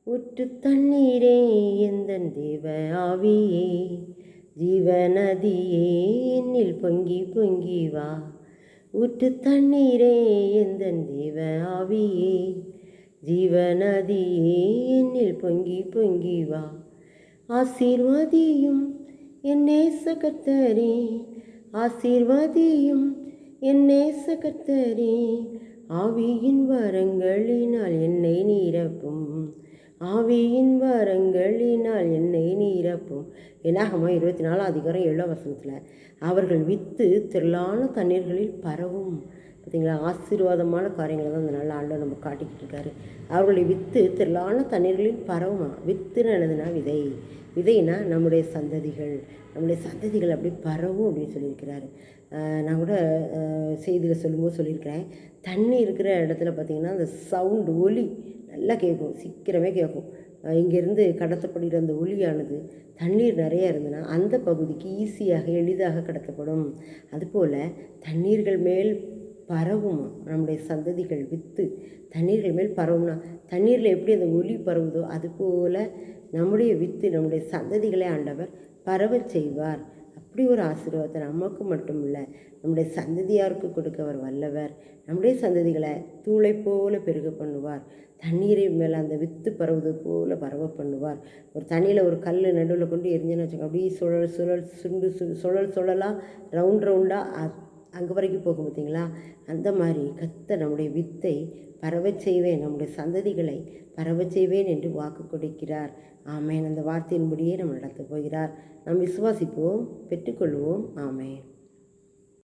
ஊற்று தண்ணீரே எந்தன் தேவ ஆவியே, ஜீவநதியே என்னில் பொங்கி பொங்கி வா. ஊற்று தண்ணீரே எந்தன் தேவ ஆவியே, ஜீவநதியே என்னில் பொங்கி பொங்கி வா. ஆசீர்வதியும் என் நேச கர்த்தரே, ஆசீர்வதியும் என் நேச கர்த்தரே, ஆவியின் வரங்களினால் என்னை நிரப்பும், ஆவியின் வரங்களினால் என்னை நிரப்பும். என்னாகமம் 24:7 அவர்கள் வித்து திரளான தண்ணீர்களில் பரவும். பார்த்தீங்களா, ஆசீர்வாதமான காரியங்களை தான் அந்த நல்ல ஆண்டவர் நம்ம காட்டிக்கிட்டு இருக்காரு. அவர்களுடைய வித்து திரளான தண்ணீர்களில் பரவுமா. வித்துன்னு என்னதுன்னா விதை, விதைனா நம்முடைய சந்ததிகள், நம்முடைய சந்ததிகள் அப்படி பரவும் அப்படின்னு சொல்லியிருக்கிறாரு. நான் கூட செய்தியில் சொல்லும்போது சொல்லியிருக்கிறேன், தண்ணி இருக்கிற இடத்துல பார்த்திங்கன்னா அந்த சவுண்டு ஒலி நல்லா கேட்கும், சீக்கிரமே கேட்கும். இங்கேருந்து கடத்தப்படுகிற அந்த ஒலியானது தண்ணீர் நிறையா இருந்ததுன்னா அந்த பகுதிக்கு ஈஸியாக எளிதாக கடத்தப்படும். அதுபோல் தண்ணீர்கள் மேல் பரவும் நம்முடைய சந்ததிகள் வித்து தண்ணீர்கள் மேல் பரவும்னா தண்ணீரில் எப்படி அந்த ஒலி பரவுதோ அதுபோல் நம்முடைய வித்து நம்முடைய சந்ததிகளை ஆண்டவர் பரவ செய்வார். அப்படி ஒரு ஆசீர்வாதத்தை நமக்கு மட்டும் இல்லை, நம்முடைய சந்ததியாருக்கு கொடுக்க அவர் வல்லவர். நம்முடைய சந்ததிகளை தூளை போல பெருக பண்ணுவார். தண்ணீரை மேலே அந்த வித்து பரவுவது போல் பரவ பண்ணுவார். ஒரு தண்ணியில் ஒரு கல் நடுவில் கொண்டு எரிஞ்சுன்னு வச்சுக்கோங்க, அப்படியே சுழல் சுழல் சுண்டு சுழல் சுழலாக ரவுண்டாக அங்கே வரைக்கும் போகும் பார்த்தீங்களா. அந்த மாதிரி கர்த்தர் நம்முடைய வித்தை பரவச் செய்வேன், நம்முடைய சந்ததிகளை பரவச் செய்வேன் என்று வாக்கு கொடுக்கிறார். ஆமேன். அந்த வார்த்தையின்படியே நம்ம நடத்தப் போகிறார். நாம் விசுவாசிப்போம், பெற்றுக்கொள்வோம். ஆமேன்.